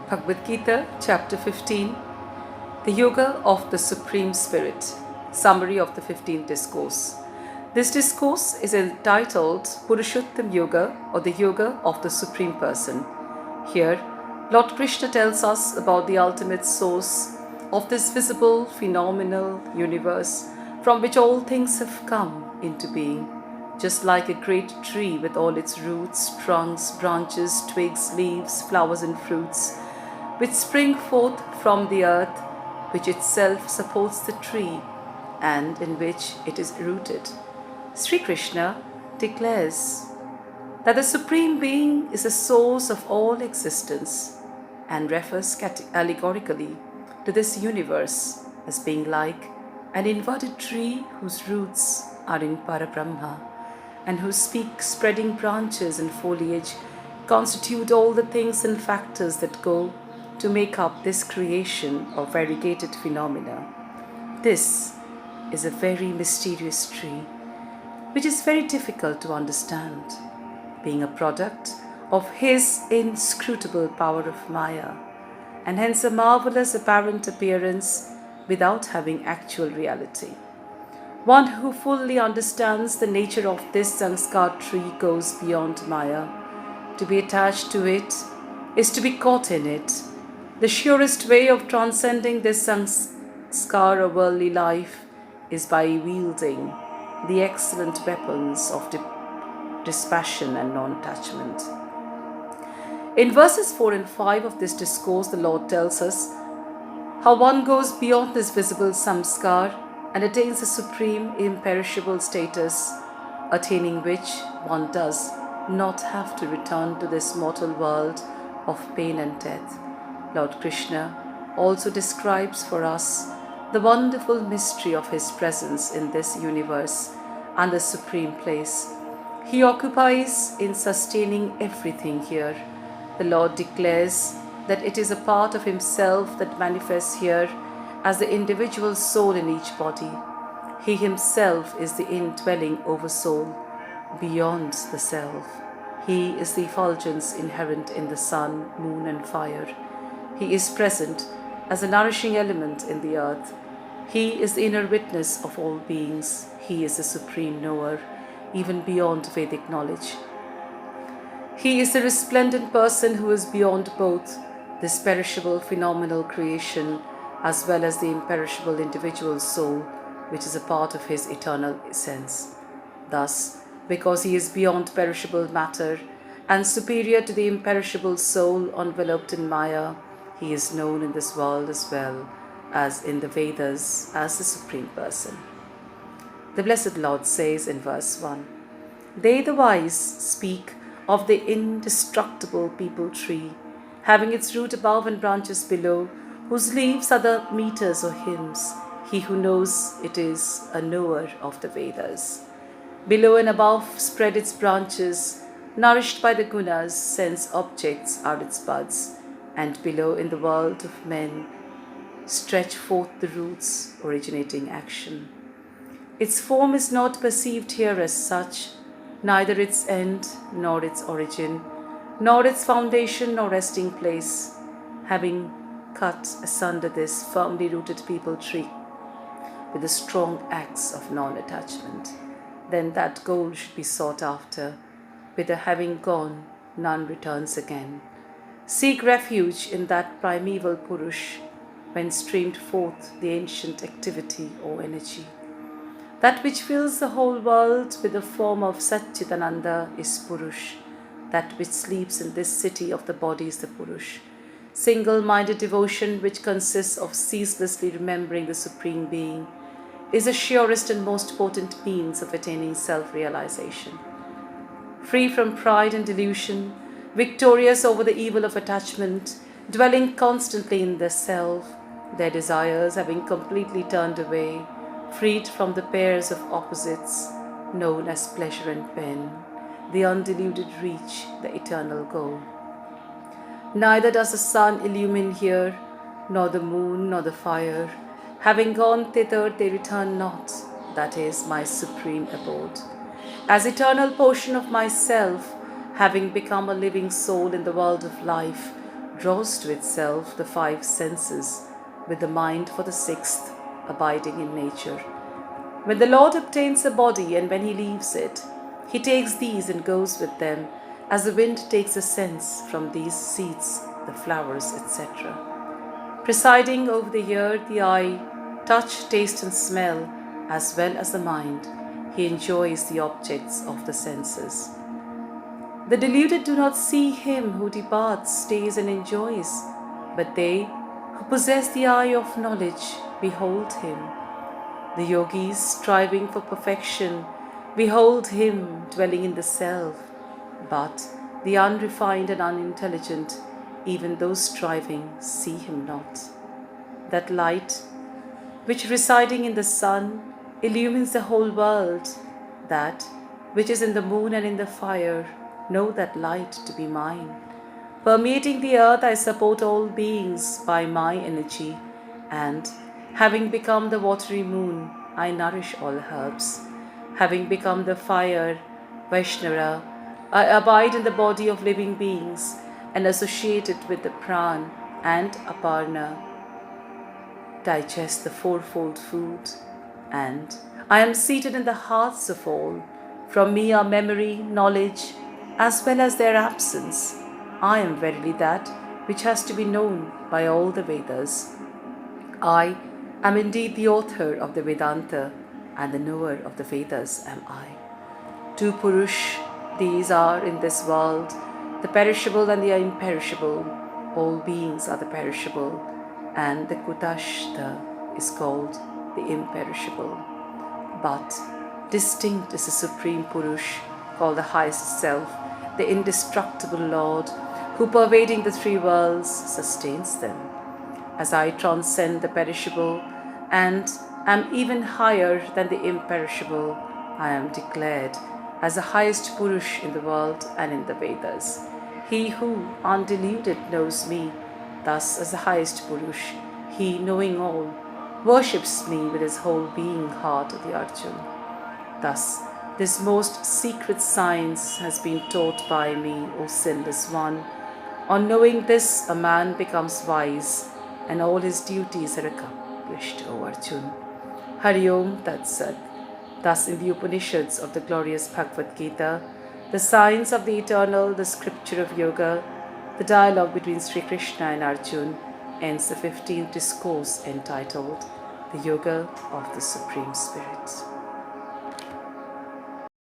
Bhagavad Gita, Chapter 15, The Yoga of the Supreme Spirit. Summary of the 15th Discourse. This discourse is entitled Purushottam Yoga, or the Yoga of the Supreme Person. Here, Lord Krishna tells us about the ultimate source of this visible, phenomenal universe from which all things have come into being. Just like a great tree with all its roots, trunks, branches, twigs, leaves, flowers and fruits, which spring forth from the earth, which itself supports the tree and in which it is rooted. Sri Krishna declares that the Supreme Being is the source of all existence and refers allegorically to this universe as being like an inverted tree whose roots are in Parabrahma and whose spreading branches and foliage constitute all the things and factors that go to make up this creation of variegated phenomena. This is a very mysterious tree, which is very difficult to understand, being a product of his inscrutable power of Maya, and hence a marvelous apparent appearance without having actual reality. One who fully understands the nature of this sanskar tree goes beyond Maya. To be attached to it is to be caught in it. The surest way of transcending this sanskar or worldly life is by wielding the excellent weapons of dispassion and non-attachment. In verses 4 and 5 of this discourse, the Lord tells us how one goes beyond this visible samskar and attains a supreme, imperishable status, attaining which one does not have to return to this mortal world of pain and death. Lord Krishna also describes for us the wonderful mystery of his presence in this universe and the supreme place he occupies in sustaining everything here. The Lord declares that it is a part of himself that manifests here as the individual soul in each body. He himself is the indwelling oversoul beyond the self. He is the effulgence inherent in the sun, moon and fire. He is present as a nourishing element in the earth. He is the inner witness of all beings. He is the supreme knower, even beyond Vedic knowledge. He is the resplendent person who is beyond both this perishable phenomenal creation as well as the imperishable individual soul, which is a part of his eternal essence. Thus, because he is beyond perishable matter and superior to the imperishable soul enveloped in Maya, he is known in this world as well as in the Vedas as the Supreme Person. The Blessed Lord says in verse 1, They the wise speak of the indestructible people tree, having its root above and branches below, whose leaves are the meters or hymns. He who knows it is a knower of the Vedas. Below and above spread its branches, nourished by the gunas, sense objects are its buds, and below in the world of men stretch forth the roots originating action. Its form is not perceived here as such, neither its end nor its origin, nor its foundation nor resting place, having cut asunder this firmly rooted people tree with the strong axe of non-attachment. Then that goal should be sought after, whither having gone, none returns again. Seek refuge in that primeval Purush, when streamed forth the ancient activity or energy. That which fills the whole world with the form of Satchitananda is Purush. That which sleeps in this city of the body is the Purush. Single-minded devotion, which consists of ceaselessly remembering the Supreme Being, is the surest and most potent means of attaining self-realization. Free from pride and delusion, victorious over the evil of attachment, dwelling constantly in the self, their desires having completely turned away, freed from the pairs of opposites known as pleasure and pain, the undeluded reach the eternal goal. Neither does the sun illumine here, nor the moon, nor the fire. Having gone thither, they return not. That is my supreme abode. As eternal portion of myself, having become a living soul in the world of life, draws to itself the five senses, with the mind for the sixth, abiding in nature. When the Lord obtains a body and when he leaves it, he takes these and goes with them, as the wind takes a sense from these seeds, the flowers, etc. Presiding over the ear, the eye, touch, taste, and smell, as well as the mind, he enjoys the objects of the senses. The deluded do not see him who departs, stays, and enjoys, but they who possess the eye of knowledge behold him. The yogis, striving for perfection, behold him dwelling in the self, but the unrefined and unintelligent, even those striving, see him not. That light, which residing in the sun, illumines the whole world, that which is in the moon and in the fire, know that light to be mine. Permeating the earth, I support all beings by my energy, and having become the watery moon, I nourish all herbs. Having become the fire, Vaishnava, I abide in the body of living beings and associated with the pran and aparna, digest the fourfold food, and I am seated in the hearts of all. From me are memory, knowledge, as well as their absence. I am verily that which has to be known by all the Vedas. I am indeed the author of the Vedanta, and the knower of the Vedas am I. Two Purush, these are in this world, the perishable and the imperishable. All beings are the perishable, and the Kutashta is called the imperishable. But distinct is the Supreme Purush, called the highest self, the indestructible Lord, who pervading the three worlds sustains them. As I transcend the perishable and am even higher than the imperishable, I am declared as the highest Purush in the world and in the Vedas. He who, undeluded, knows me, thus as the highest Purush, he, knowing all, worships me with his whole being, heart of the Arjun. Thus, this most secret science has been taught by me, O sinless one. On knowing this, a man becomes wise, and all his duties are accomplished, O Arjun. Hari Om Tat Sat. Thus, in the Upanishads of the glorious Bhagavad Gita, the science of the eternal, the scripture of yoga, the dialogue between Sri Krishna and Arjun, ends the 15th discourse entitled The Yoga of the Supreme Spirit.